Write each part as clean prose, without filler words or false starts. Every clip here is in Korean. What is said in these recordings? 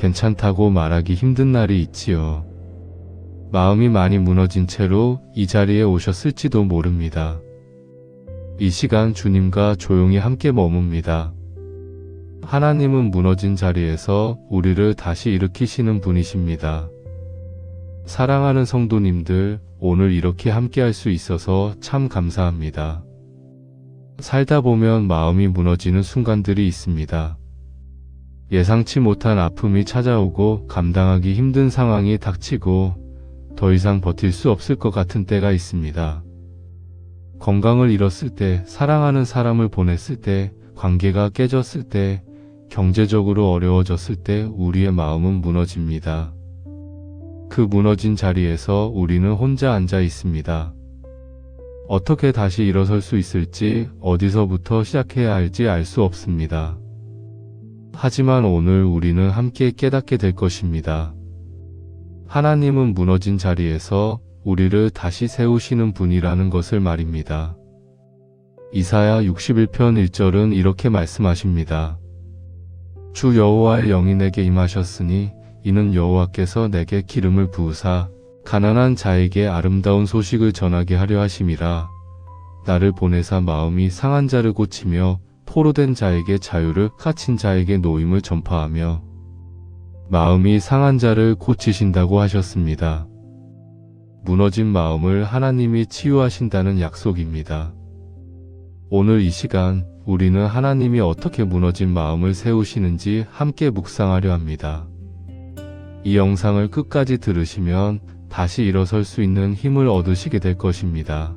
괜찮다고 말하기 힘든 날이 있지요. 마음이 많이 무너진 채로 이 자리에 오셨을지도 모릅니다. 이 시간 주님과 조용히 함께 머뭅니다. 하나님은 무너진 자리에서 우리를 다시 일으키시는 분이십니다. 사랑하는 성도님들, 오늘 이렇게 함께 할 수 있어서 참 감사합니다. 살다 보면 마음이 무너지는 순간들이 있습니다. 예상치 못한 아픔이 찾아오고 감당하기 힘든 상황이 닥치고 더 이상 버틸 수 없을 것 같은 때가 있습니다. 건강을 잃었을 때, 사랑하는 사람을 보냈을 때, 관계가 깨졌을 때, 경제적으로 어려워졌을 때 우리의 마음은 무너집니다. 그 무너진 자리에서 우리는 혼자 앉아 있습니다. 어떻게 다시 일어설 수 있을지, 어디서부터 시작해야 할지 알 수 없습니다. 하지만 오늘 우리는 함께 깨닫게 될 것입니다. 하나님은 무너진 자리에서 우리를 다시 세우시는 분이라는 것을 말입니다. 이사야 61편 1절은 이렇게 말씀하십니다. 주 여호와의 영이 내게 임하셨으니 이는 여호와께서 내게 기름을 부으사 가난한 자에게 아름다운 소식을 전하게 하려 하심이라. 나를 보내사 마음이 상한 자를 고치며 포로된 자에게 자유를, 갇힌 자에게 노임을 전파하며 마음이 상한 자를 고치신다고 하셨습니다. 무너진 마음을 하나님이 치유하신다는 약속입니다. 오늘 이 시간 우리는 하나님이 어떻게 무너진 마음을 세우시는지 함께 묵상하려 합니다. 이 영상을 끝까지 들으시면 다시 일어설 수 있는 힘을 얻으시게 될 것입니다.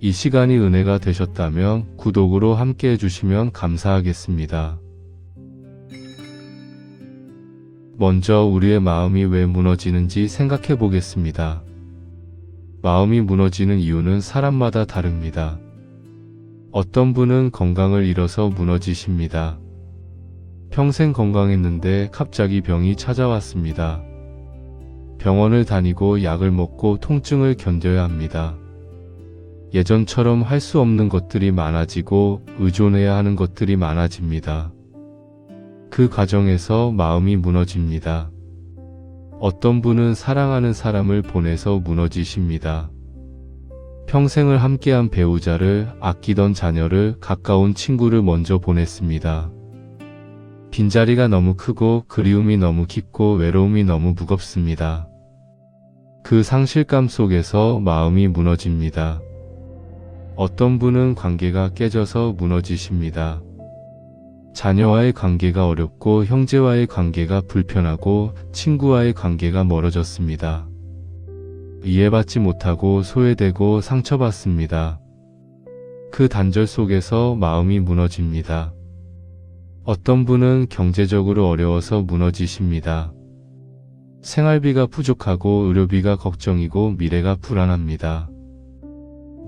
이 시간이 은혜가 되셨다면 구독으로 함께 해주시면 감사하겠습니다. 먼저 우리의 마음이 왜 무너지는지 생각해 보겠습니다. 마음이 무너지는 이유는 사람마다 다릅니다. 어떤 분은 건강을 잃어서 무너지십니다. 평생 건강했는데 갑자기 병이 찾아왔습니다. 병원을 다니고 약을 먹고 통증을 견뎌야 합니다. 예전처럼 할 수 없는 것들이 많아지고 의존해야 하는 것들이 많아집니다. 그 과정에서 마음이 무너집니다. 어떤 분은 사랑하는 사람을 보내서 무너지십니다. 평생을 함께한 배우자를, 아끼던 자녀를, 가까운 친구를 먼저 보냈습니다. 빈자리가 너무 크고 그리움이 너무 깊고 외로움이 너무 무겁습니다. 그 상실감 속에서 마음이 무너집니다. 어떤 분은 관계가 깨져서 무너지십니다. 자녀와의 관계가 어렵고 형제와의 관계가 불편하고 친구와의 관계가 멀어졌습니다. 이해받지 못하고 소외되고 상처받습니다. 그 단절 속에서 마음이 무너집니다. 어떤 분은 경제적으로 어려워서 무너지십니다. 생활비가 부족하고 의료비가 걱정이고 미래가 불안합니다.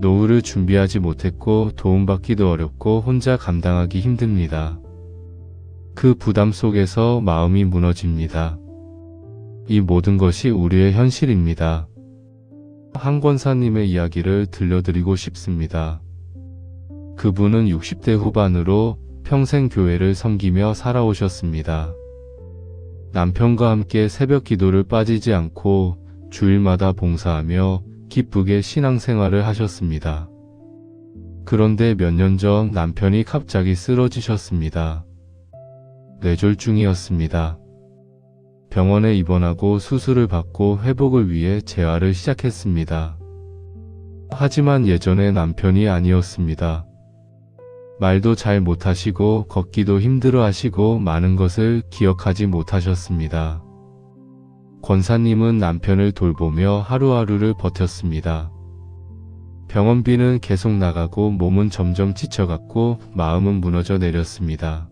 노후를 준비하지 못했고 도움받기도 어렵고 혼자 감당하기 힘듭니다. 그 부담 속에서 마음이 무너집니다. 이 모든 것이 우리의 현실입니다. 한 권사님의 이야기를 들려드리고 싶습니다. 그분은 60대 후반으로 평생 교회를 섬기며 살아오셨습니다. 남편과 함께 새벽 기도를 빠지지 않고 주일마다 봉사하며 기쁘게 신앙생활을 하셨습니다. 그런데 몇 년 전 남편이 갑자기 쓰러지셨습니다. 뇌졸중이었습니다. 병원에 입원하고 수술을 받고 회복을 위해 재활을 시작했습니다. 하지만 예전의 남편이 아니었습니다. 말도 잘 못하시고 걷기도 힘들어 하시고 많은 것을 기억하지 못하셨습니다. 권사님은 남편을 돌보며 하루하루를 버텼습니다. 병원비는 계속 나가고 몸은 점점 지쳐갔고 마음은 무너져 내렸습니다.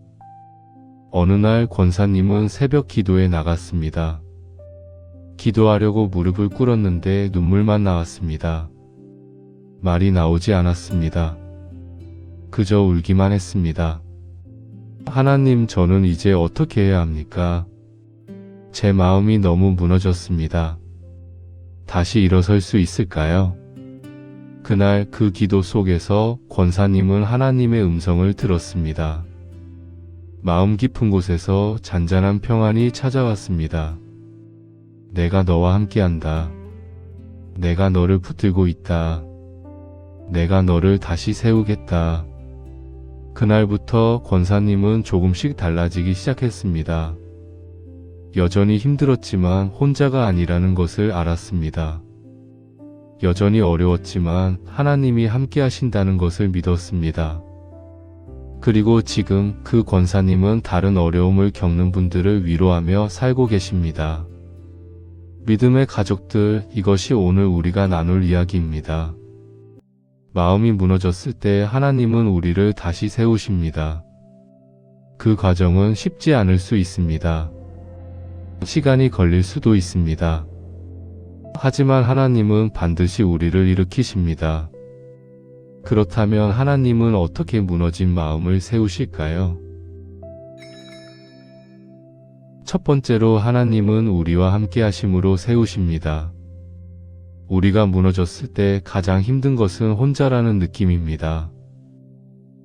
어느 날 권사님은 새벽 기도에 나갔습니다. 기도하려고 무릎을 꿇었는데 눈물만 나왔습니다. 말이 나오지 않았습니다. 그저 울기만 했습니다. 하나님, 저는 이제 어떻게 해야 합니까? 제 마음이 너무 무너졌습니다. 다시 일어설 수 있을까요? 그날 그 기도 속에서 권사님은 하나님의 음성을 들었습니다. 마음 깊은 곳에서 잔잔한 평안이 찾아왔습니다. 내가 너와 함께한다. 내가 너를 붙들고 있다. 내가 너를 다시 세우겠다. 그날부터 권사님은 조금씩 달라지기 시작했습니다. 여전히 힘들었지만 혼자가 아니라는 것을 알았습니다. 여전히 어려웠지만 하나님이 함께 하신다는 것을 믿었습니다. 그리고 지금 그 권사님은 다른 어려움을 겪는 분들을 위로하며 살고 계십니다. 믿음의 가족들, 이것이 오늘 우리가 나눌 이야기입니다. 마음이 무너졌을 때 하나님은 우리를 다시 세우십니다. 그 과정은 쉽지 않을 수 있습니다. 시간이 걸릴 수도 있습니다. 하지만 하나님은 반드시 우리를 일으키십니다. 그렇다면 하나님은 어떻게 무너진 마음을 세우실까요? 첫 번째로 하나님은 우리와 함께 하심으로 세우십니다. 우리가 무너졌을 때 가장 힘든 것은 혼자라는 느낌입니다.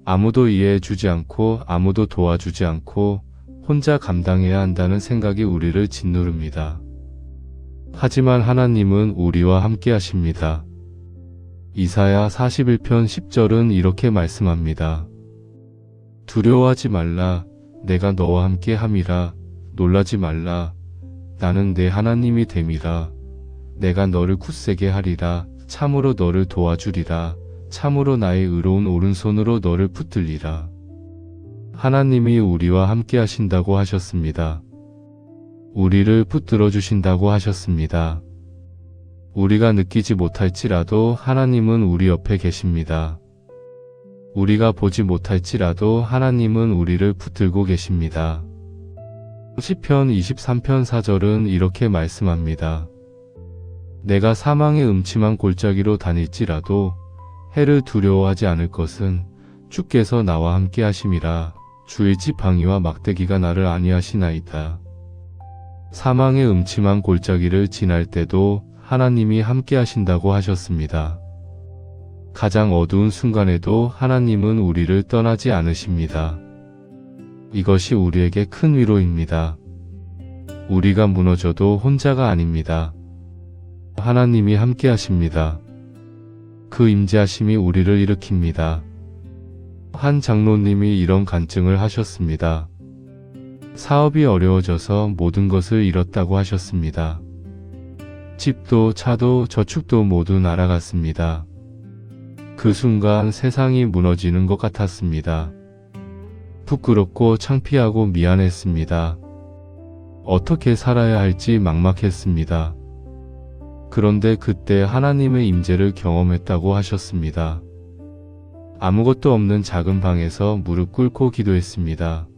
아무도 이해해 주지 않고 아무도 도와주지 않고 혼자 감당해야 한다는 생각이 우리를 짓누릅니다. 하지만 하나님은 우리와 함께 하십니다. 이사야 41편 10절은 이렇게 말씀합니다. 두려워하지 말라. 내가 너와 함께 함이라. 놀라지 말라. 나는 내 하나님이 됨이라. 내가 너를 굳세게 하리라. 참으로 너를 도와주리라. 참으로 나의 의로운 오른손으로 너를 붙들리라. 하나님이 우리와 함께 하신다고 하셨습니다. 우리를 붙들어 주신다고 하셨습니다. 우리가 느끼지 못할지라도 하나님은 우리 옆에 계십니다. 우리가 보지 못할지라도 하나님은 우리를 붙들고 계십니다. 시편 23편 4절은 이렇게 말씀합니다. 내가 사망의 음침한 골짜기로 다닐지라도 해를 두려워하지 않을 것은 주께서 나와 함께 하심이라. 주의 지팡이와 막대기가 나를 안위하시나이다. 사망의 음침한 골짜기를 지날 때도 하나님이 함께 하신다고 하셨습니다. 가장 어두운 순간에도 하나님은 우리를 떠나지 않으십니다. 이것이 우리에게 큰 위로입니다. 우리가 무너져도 혼자가 아닙니다. 하나님이 함께 하십니다. 그 임재하심이 우리를 일으킵니다. 한 장로님이 이런 간증을 하셨습니다. 사업이 어려워져서 모든 것을 잃었다고 하셨습니다. 집도 차도 저축도 모두 날아갔습니다. 그 순간 세상이 무너지는 것 같았습니다. 부끄럽고 창피하고 미안했습니다. 어떻게 살아야 할지 막막했습니다. 그런데 그때 하나님의 임재를 경험했다고 하셨습니다. 아무것도 없는 작은 방에서 무릎 꿇고 기도했습니다.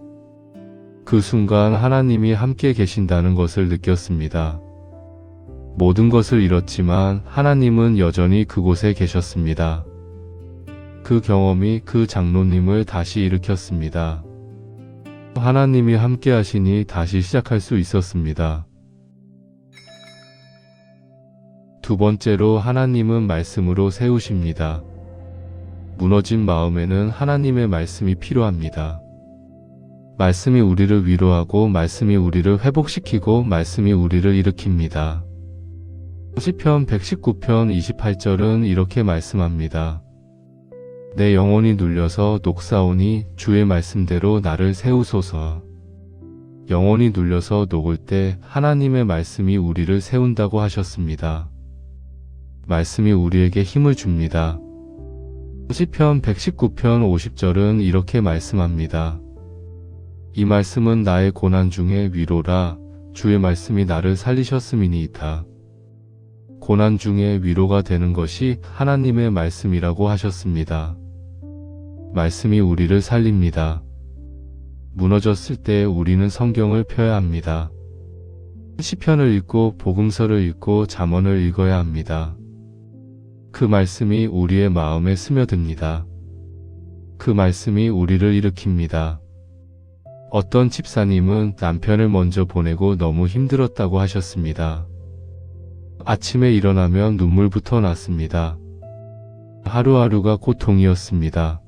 그 순간 하나님이 함께 계신다는 것을 느꼈습니다. 모든 것을 잃었지만 하나님은 여전히 그곳에 계셨습니다. 그 경험이 그 장로님을 다시 일으켰습니다. 하나님이 함께 하시니 다시 시작할 수 있었습니다. 두 번째로 하나님은 말씀으로 세우십니다. 무너진 마음에는 하나님의 말씀이 필요합니다. 말씀이 우리를 위로하고 말씀이 우리를 회복시키고 말씀이 우리를 일으킵니다. 시편 119편 28절은 이렇게 말씀합니다. 내 영혼이 눌려서 녹사오니 주의 말씀대로 나를 세우소서. 영혼이 눌려서 녹을 때 하나님의 말씀이 우리를 세운다고 하셨습니다. 말씀이 우리에게 힘을 줍니다. 시편 119편 50절은 이렇게 말씀합니다. 이 말씀은 나의 고난 중에 위로라. 주의 말씀이 나를 살리셨음이니이다. 고난 중에 위로가 되는 것이 하나님의 말씀이라고 하셨습니다. 말씀이 우리를 살립니다. 무너졌을 때 우리는 성경을 펴야 합니다. 시편을 읽고 복음서를 읽고 잠언을 읽어야 합니다. 그 말씀이 우리의 마음에 스며듭니다. 그 말씀이 우리를 일으킵니다. 어떤 집사님은 남편을 먼저 보내고 너무 힘들었다고 하셨습니다. 아침에 일어나면 눈물부터 났습니다. 하루하루가 고통이었습니다.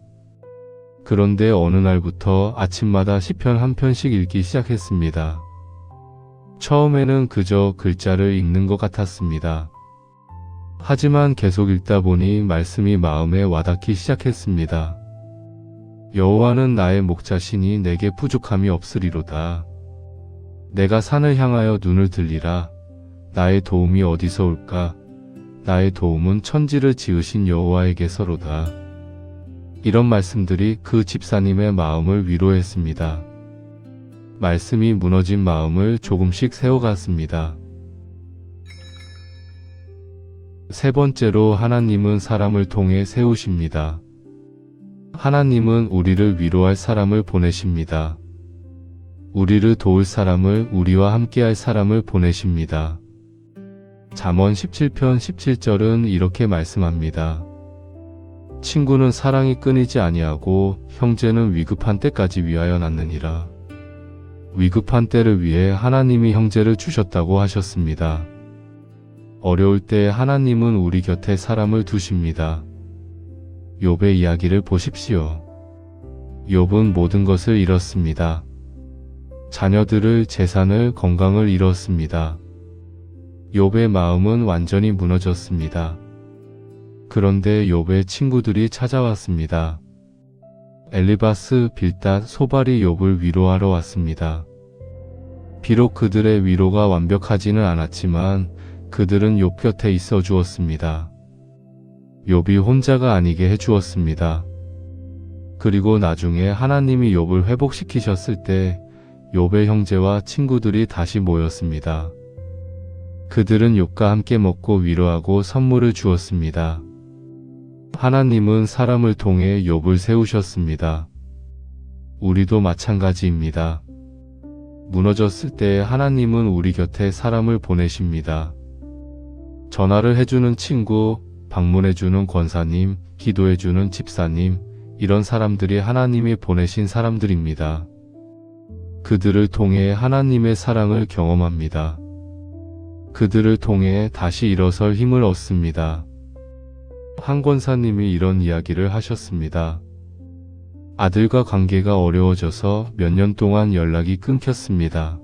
그런데 어느 날부터 아침마다 시편 한 편씩 읽기 시작했습니다. 처음에는 그저 글자를 읽는 것 같았습니다. 하지만 계속 읽다 보니 말씀이 마음에 와닿기 시작했습니다. 여호와는 나의 목자시니 내게 부족함이 없으리로다. 내가 산을 향하여 눈을 들리라. 나의 도움이 어디서 올까? 나의 도움은 천지를 지으신 여호와에게서로다. 이런 말씀들이 그 집사님의 마음을 위로했습니다. 말씀이 무너진 마음을 조금씩 세워갔습니다. 세 번째로 하나님은 사람을 통해 세우십니다. 하나님은 우리를 위로할 사람을 보내십니다. 우리를 도울 사람을, 우리와 함께할 사람을 보내십니다. 잠언 17편 17절은 이렇게 말씀합니다. 친구는 사랑이 끊이지 아니하고 형제는 위급한 때까지 위하여 낳느니라. 위급한 때를 위해 하나님이 형제를 주셨다고 하셨습니다. 어려울 때 하나님은 우리 곁에 사람을 두십니다. 욥의 이야기를 보십시오. 욥은 모든 것을 잃었습니다. 자녀들을, 재산을, 건강을 잃었습니다. 욥의 마음은 완전히 무너졌습니다. 그런데 욥의 친구들이 찾아왔습니다. 엘리바스, 빌닷, 소발이 욥을 위로하러 왔습니다. 비록 그들의 위로가 완벽하지는 않았지만 그들은 욥 곁에 있어 주었습니다. 욥이 혼자가 아니게 해주었습니다. 그리고 나중에 하나님이 욥을 회복시키셨을 때 욥의 형제와 친구들이 다시 모였습니다. 그들은 욥과 함께 먹고 위로하고 선물을 주었습니다. 하나님은 사람을 통해 욥을 세우셨습니다. 우리도 마찬가지입니다. 무너졌을 때 하나님은 우리 곁에 사람을 보내십니다. 전화를 해주는 친구, 방문해주는 권사님, 기도해주는 집사님, 이런 사람들이 하나님이 보내신 사람들입니다. 그들을 통해 하나님의 사랑을 경험합니다. 그들을 통해 다시 일어설 힘을 얻습니다. 한 권사님이 이런 이야기를 하셨습니다. 아들과 관계가 어려워져서 몇 년 동안 연락이 끊겼습니다.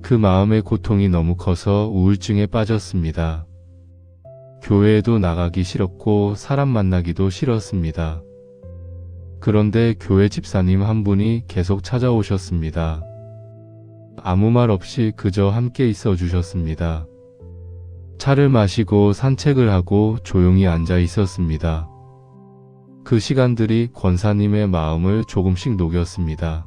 그 마음의 고통이 너무 커서 우울증에 빠졌습니다. 교회에도 나가기 싫었고 사람 만나기도 싫었습니다. 그런데 교회 집사님 한 분이 계속 찾아오셨습니다. 아무 말 없이 그저 함께 있어 주셨습니다. 차를 마시고 산책을 하고 조용히 앉아 있었습니다. 그 시간들이 권사님의 마음을 조금씩 녹였습니다.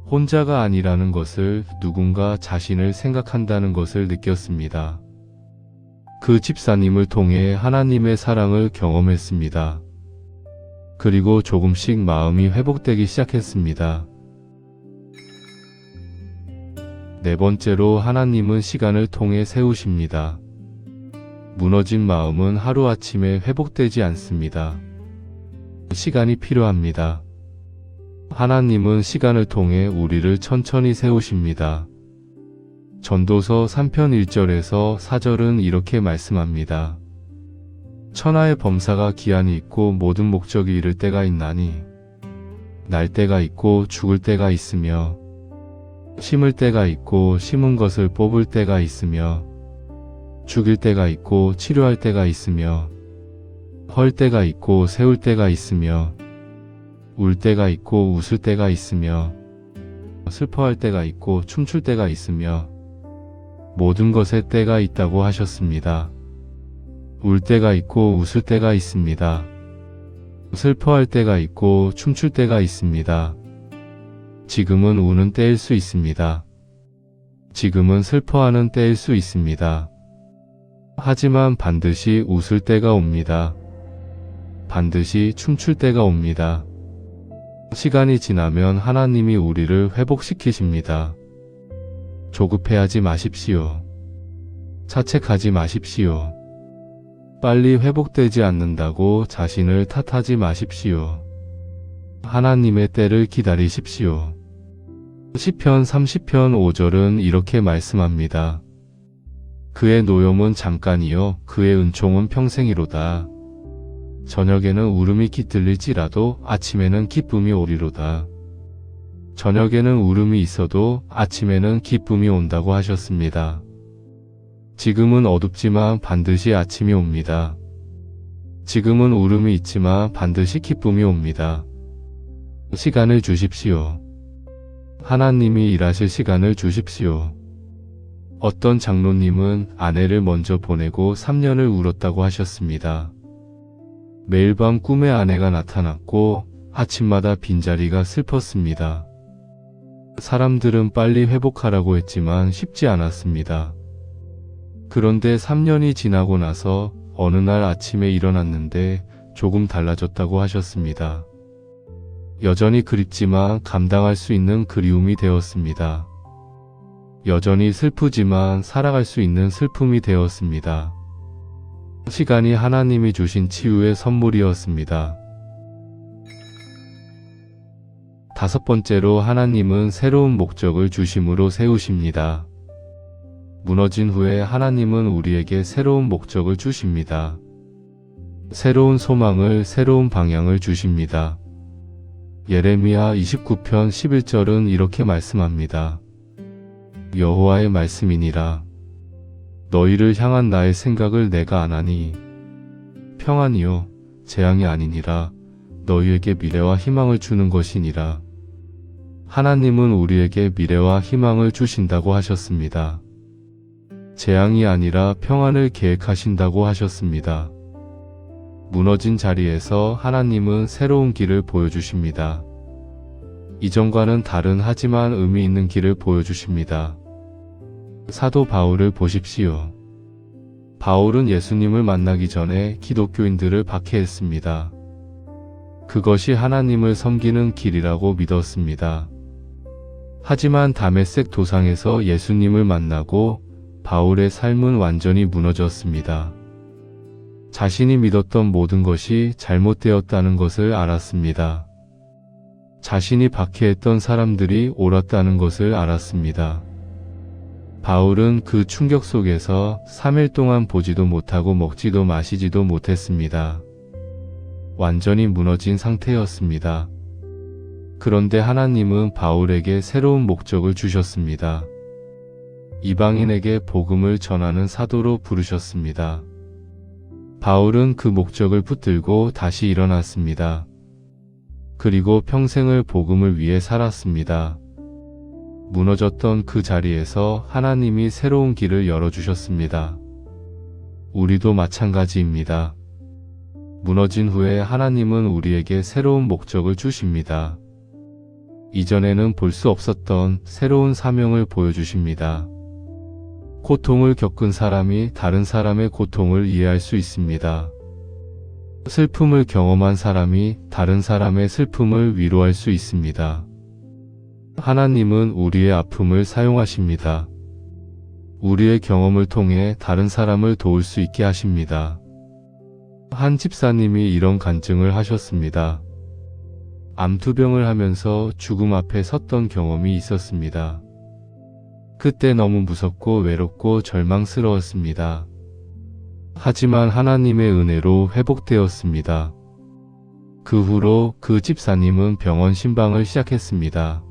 혼자가 아니라는 것을, 누군가 자신을 생각한다는 것을 느꼈습니다. 그 집사님을 통해 하나님의 사랑을 경험했습니다. 그리고 조금씩 마음이 회복되기 시작했습니다. 네 번째로 하나님은 시간을 통해 세우십니다. 무너진 마음은 하루아침에 회복되지 않습니다. 시간이 필요합니다. 하나님은 시간을 통해 우리를 천천히 세우십니다. 전도서 3편 1절에서 4절은 이렇게 말씀합니다. 천하의 범사가 기한이 있고 모든 목적이 이를 때가 있나니 날 때가 있고 죽을 때가 있으며 심을 때가 있고 심은 것을 뽑을 때가 있으며 죽일 때가 있고 치료할 때가 있으며 헐 때가 있고 세울 때가 있으며 울 때가 있고 웃을 때가 있으며 슬퍼할 때가 있고 춤출 때가 있으며 모든 것에 때가 있다고 하셨습니다. 울 때가 있고 웃을 때가 있습니다. 슬퍼할 때가 있고 춤출 때가 있습니다. 지금은 우는 때일 수 있습니다. 지금은 슬퍼하는 때일 수 있습니다. 하지만 반드시 웃을 때가 옵니다. 반드시 춤출 때가 옵니다. 시간이 지나면 하나님이 우리를 회복시키십니다. 조급해하지 마십시오. 자책하지 마십시오. 빨리 회복되지 않는다고 자신을 탓하지 마십시오. 하나님의 때를 기다리십시오. 시편 30편 5절은 이렇게 말씀합니다. 그의 노염은 잠깐이요 그의 은총은 평생이로다. 저녁에는 울음이 깃들릴지라도 아침에는 기쁨이 오리로다. 저녁에는 울음이 있어도 아침에는 기쁨이 온다고 하셨습니다. 지금은 어둡지만 반드시 아침이 옵니다. 지금은 울음이 있지만 반드시 기쁨이 옵니다. 시간을 주십시오. 하나님이 일하실 시간을 주십시오. 어떤 장로님은 아내를 먼저 보내고 3년을 울었다고 하셨습니다. 매일 밤 꿈에 아내가 나타났고 아침마다 빈자리가 슬펐습니다. 사람들은 빨리 회복하라고 했지만 쉽지 않았습니다. 그런데 3년이 지나고 나서 어느 날 아침에 일어났는데 조금 달라졌다고 하셨습니다. 여전히 그립지만 감당할 수 있는 그리움이 되었습니다. 여전히 슬프지만 살아갈 수 있는 슬픔이 되었습니다. 시간이 하나님이 주신 치유의 선물이었습니다. 5번째로 하나님은 새로운 목적을 중심으로 세우십니다. 무너진 후에 하나님은 우리에게 새로운 목적을 주십니다. 새로운 소망을, 새로운 방향을 주십니다. 예레미야 29편 11절은 이렇게 말씀합니다. 여호와의 말씀이니라. 너희를 향한 나의 생각을 내가 아나니 평안이요 재앙이 아니니라. 너희에게 미래와 희망을 주는 것이니라. 하나님은 우리에게 미래와 희망을 주신다고 하셨습니다. 재앙이 아니라 평안을 계획하신다고 하셨습니다. 무너진 자리에서 하나님은 새로운 길을 보여주십니다. 이전과는 다른 하지만 의미 있는 길을 보여주십니다. 사도 바울을 보십시오. 바울은 예수님을 만나기 전에 기독교인들을 박해했습니다. 그것이 하나님을 섬기는 길이라고 믿었습니다. 하지만 다메섹 도상에서 예수님을 만나고 바울의 삶은 완전히 무너졌습니다. 자신이 믿었던 모든 것이 잘못되었다는 것을 알았습니다. 자신이 박해했던 사람들이 옳았다는 것을 알았습니다. 바울은 그 충격 속에서 3일 동안 보지도 못하고 먹지도 마시지도 못했습니다. 완전히 무너진 상태였습니다. 그런데 하나님은 바울에게 새로운 목적을 주셨습니다. 이방인에게 복음을 전하는 사도로 부르셨습니다. 바울은 그 목적을 붙들고 다시 일어났습니다. 그리고 평생을 복음을 위해 살았습니다. 무너졌던 그 자리에서 하나님이 새로운 길을 열어주셨습니다. 우리도 마찬가지입니다. 무너진 후에 하나님은 우리에게 새로운 목적을 주십니다. 이전에는 볼 수 없었던 새로운 사명을 보여주십니다. 고통을 겪은 사람이 다른 사람의 고통을 이해할 수 있습니다. 슬픔을 경험한 사람이 다른 사람의 슬픔을 위로할 수 있습니다. 하나님은 우리의 아픔을 사용하십니다. 우리의 경험을 통해 다른 사람을 도울 수 있게 하십니다. 한 집사님이 이런 간증을 하셨습니다. 암투병을 하면서 죽음 앞에 섰던 경험이 있었습니다. 그때 너무 무섭고 외롭고 절망스러웠습니다. 하지만 하나님의 은혜로 회복되었습니다. 그 후로 그 집사님은 병원 신방을 시작했습니다.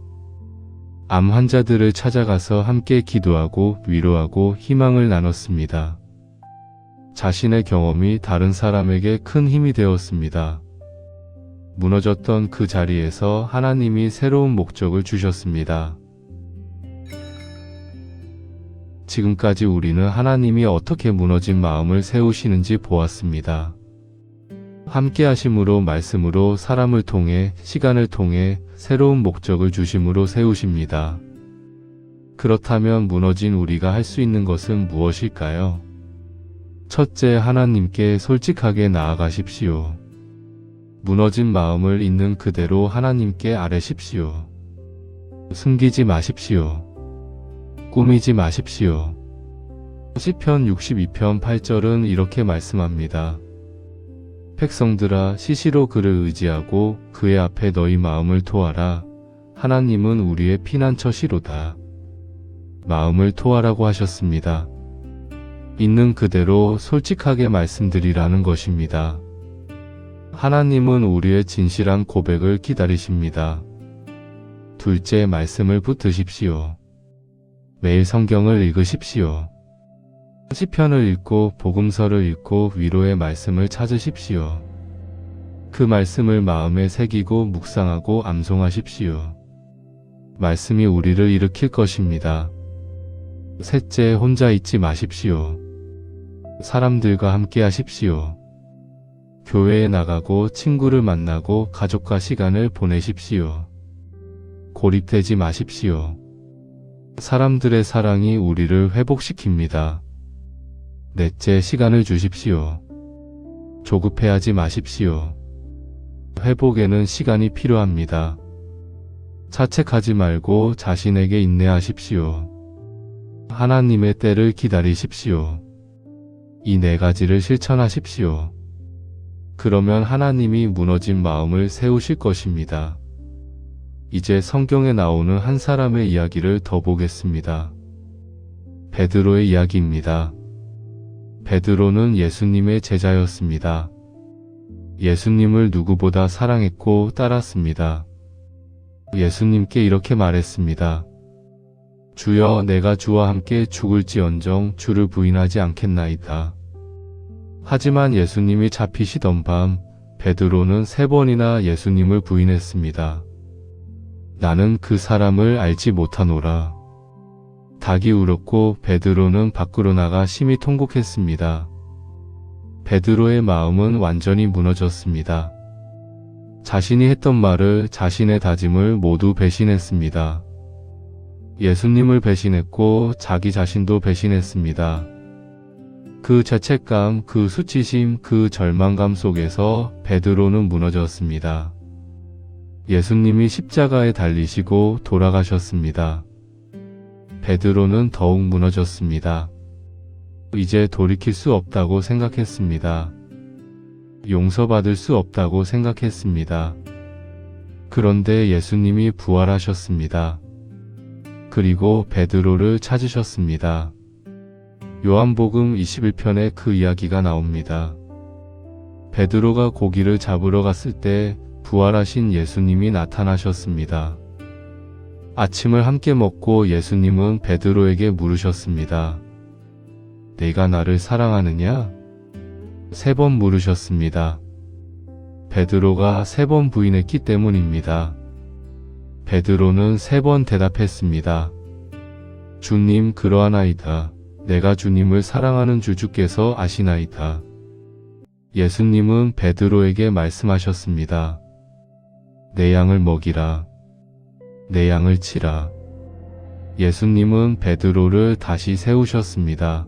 암 환자들을 찾아가서 함께 기도하고 위로하고 희망을 나눴습니다. 자신의 경험이 다른 사람에게 큰 힘이 되었습니다. 무너졌던 그 자리에서 하나님이 새로운 목적을 주셨습니다. 지금까지 우리는 하나님이 어떻게 무너진 마음을 세우시는지 보았습니다. 함께 하심으로 말씀으로 사람을 통해 시간을 통해 새로운 목적을 중심으로 세우십니다. 그렇다면 무너진 우리가 할 수 있는 것은 무엇일까요? 첫째, 하나님께 솔직하게 나아가십시오. 무너진 마음을 있는 그대로 하나님께 아뢰십시오. 숨기지 마십시오. 꾸미지 마십시오. 시편 62편 8절은 이렇게 말씀합니다. 백성들아, 시시로 그를 의지하고 그의 앞에 너희 마음을 토하라. 하나님은 우리의 피난처시로다. 마음을 토하라고 하셨습니다. 있는 그대로 솔직하게 말씀드리라는 것입니다. 하나님은 우리의 진실한 고백을 기다리십니다. 둘째, 말씀을 붙드십시오. 매일 성경을 읽으십시오. 시편을 읽고 복음서를 읽고 위로의 말씀을 찾으십시오. 그 말씀을 마음에 새기고 묵상하고 암송하십시오. 말씀이 우리를 일으킬 것입니다. 셋째, 혼자 있지 마십시오. 사람들과 함께 하십시오. 교회에 나가고 친구를 만나고 가족과 시간을 보내십시오. 고립되지 마십시오. 사람들의 사랑이 우리를 회복시킵니다. 넷째, 시간을 주십시오. 조급해하지 마십시오. 회복에는 시간이 필요합니다. 자책하지 말고 자신에게 인내하십시오. 하나님의 때를 기다리십시오. 이 네 가지를 실천하십시오. 그러면 하나님이 무너진 마음을 세우실 것입니다. 이제 성경에 나오는 한 사람의 이야기를 더 보겠습니다. 베드로의 이야기입니다. 베드로는 예수님의 제자였습니다. 예수님을 누구보다 사랑했고 따랐습니다. 예수님께 이렇게 말했습니다. 주여, 내가 주와 함께 죽을지언정 주를 부인하지 않겠나이다. 하지만 예수님이 잡히시던 밤 베드로는 3번이나 예수님을 부인했습니다. 나는 그 사람을 알지 못하노라. 닭이 울었고 베드로는 밖으로 나가 심히 통곡했습니다. 베드로의 마음은 완전히 무너졌습니다. 자신이 했던 말을, 자신의 다짐을 모두 배신했습니다. 예수님을 배신했고 자기 자신도 배신했습니다. 그 죄책감, 그 수치심, 그 절망감 속에서 베드로는 무너졌습니다. 예수님이 십자가에 달리시고 돌아가셨습니다. 베드로는 더욱 무너졌습니다. 이제 돌이킬 수 없다고 생각했습니다. 용서받을 수 없다고 생각했습니다. 그런데 예수님이 부활하셨습니다. 그리고 베드로를 찾으셨습니다. 요한복음 21편에 그 이야기가 나옵니다. 베드로가 고기를 잡으러 갔을 때 부활하신 예수님이 나타나셨습니다. 아침을 함께 먹고 예수님은 베드로에게 물으셨습니다. 내가 나를 사랑하느냐? 3번 물으셨습니다. 베드로가 3번 부인했기 때문입니다. 베드로는 3번 대답했습니다. 주님, 그러하나이다. 내가 주님을 사랑하는 줄 주께서 아시나이다. 예수님은 베드로에게 말씀하셨습니다. 내 양을 먹이라. 내 양을 치라. 예수님은 베드로를 다시 세우셨습니다.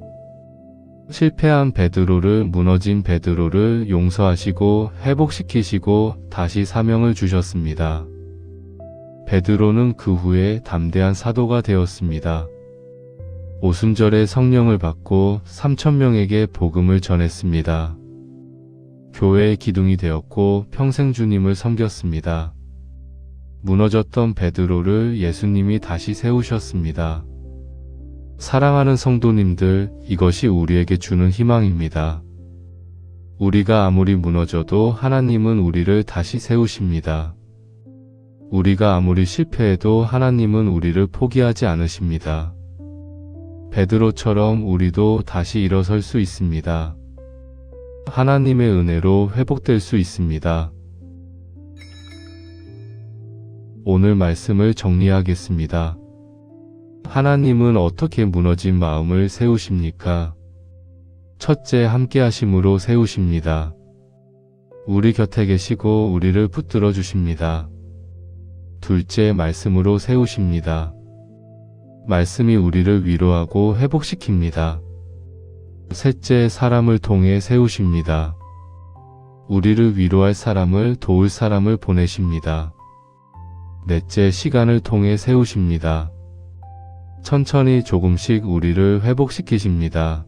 실패한 베드로를, 무너진 베드로를 용서하시고 회복시키시고 다시 사명을 주셨습니다. 베드로는 그 후에 담대한 사도가 되었습니다. 오순절에 성령을 받고 3,000명에게 복음을 전했습니다. 교회의 기둥이 되었고 평생 주님을 섬겼습니다. 무너졌던 베드로를 예수님이 다시 세우셨습니다. 사랑하는 성도님들, 이것이 우리에게 주는 희망입니다. 우리가 아무리 무너져도 하나님은 우리를 다시 세우십니다. 우리가 아무리 실패해도 하나님은 우리를 포기하지 않으십니다. 베드로처럼 우리도 다시 일어설 수 있습니다. 하나님의 은혜로 회복될 수 있습니다. 오늘 말씀을 정리하겠습니다. 하나님은 어떻게 무너진 마음을 세우십니까? 첫째, 함께하심으로 세우십니다. 우리 곁에 계시고 우리를 붙들어 주십니다. 둘째, 말씀으로 세우십니다. 말씀이 우리를 위로하고 회복시킵니다. 셋째, 사람을 통해 세우십니다. 우리를 위로할 사람을, 도울 사람을 보내십니다. 넷째, 시간을 통해 세우십니다. 천천히 조금씩 우리를 회복시키십니다.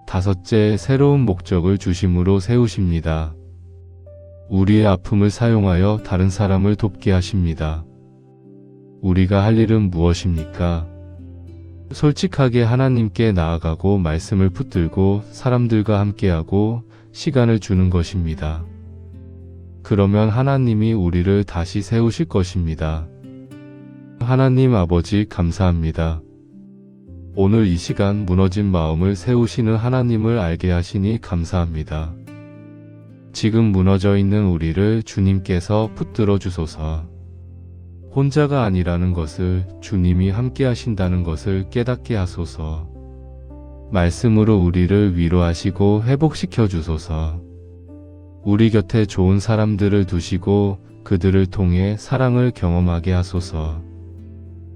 다섯째, 새로운 목적을 주심으로 세우십니다. 우리의 아픔을 사용하여 다른 사람을 돕게 하십니다. 우리가 할 일은 무엇입니까? 솔직하게 하나님께 나아가고 말씀을 붙들고 사람들과 함께하고 시간을 주는 것입니다. 그러면 하나님이 우리를 다시 세우실 것입니다. 하나님 아버지 감사합니다. 오늘 이 시간 무너진 마음을 세우시는 하나님을 알게 하시니 감사합니다. 지금 무너져 있는 우리를 주님께서 붙들어 주소서. 혼자가 아니라는 것을, 주님이 함께 하신다는 것을 깨닫게 하소서. 말씀으로 우리를 위로하시고 회복시켜 주소서. 우리 곁에 좋은 사람들을 두시고 그들을 통해 사랑을 경험하게 하소서.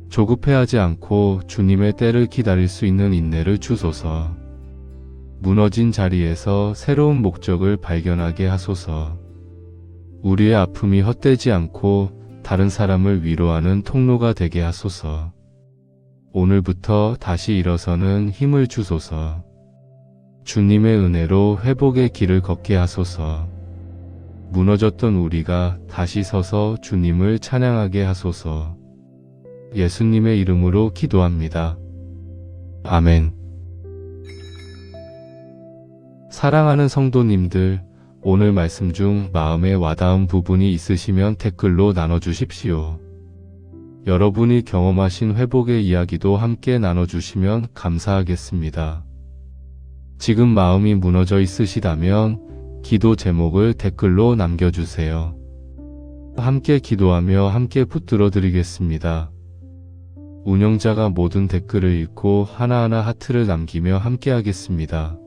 조급해하지 않고 주님의 때를 기다릴 수 있는 인내를 주소서. 무너진 자리에서 새로운 목적을 발견하게 하소서. 우리의 아픔이 헛되지 않고 다른 사람을 위로하는 통로가 되게 하소서. 오늘부터 다시 일어서는 힘을 주소서. 주님의 은혜로 회복의 길을 걷게 하소서. 무너졌던 우리가 다시 서서 주님을 찬양하게 하소서. 예수님의 이름으로 기도합니다. 아멘. 사랑하는 성도님들, 오늘 말씀 중 마음에 와닿은 부분이 있으시면 댓글로 나눠주십시오. 여러분이 경험하신 회복의 이야기도 함께 나눠주시면 감사하겠습니다. 지금 마음이 무너져 있으시다면 기도 제목을 댓글로 남겨주세요. 함께 기도하며 함께 붙들어 드리겠습니다. 운영자가 모든 댓글을 읽고 하나하나 하트를 남기며 함께 하겠습니다.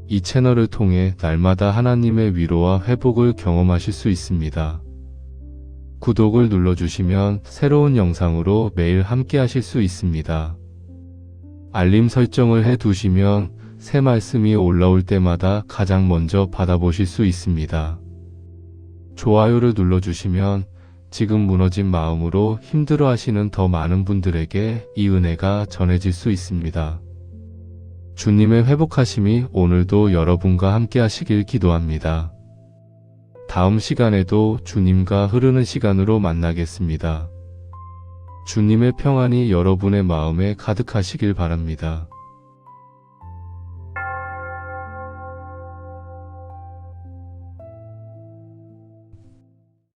이 채널을 통해 날마다 하나님의 위로와 회복을 경험하실 수 있습니다. 구독을 눌러주시면 새로운 영상으로 매일 함께 하실 수 있습니다. 알림 설정을 해두시면 새 말씀이 올라올 때마다 가장 먼저 받아보실 수 있습니다. 좋아요를 눌러주시면 지금 무너진 마음으로 힘들어 하시는 더 많은 분들에게 이 은혜가 전해질 수 있습니다. 주님의 회복하심이 오늘도 여러분과 함께 하시길 기도합니다. 다음 시간에도 주님과 흐르는 시간으로 만나겠습니다. 주님의 평안이 여러분의 마음에 가득하시길 바랍니다.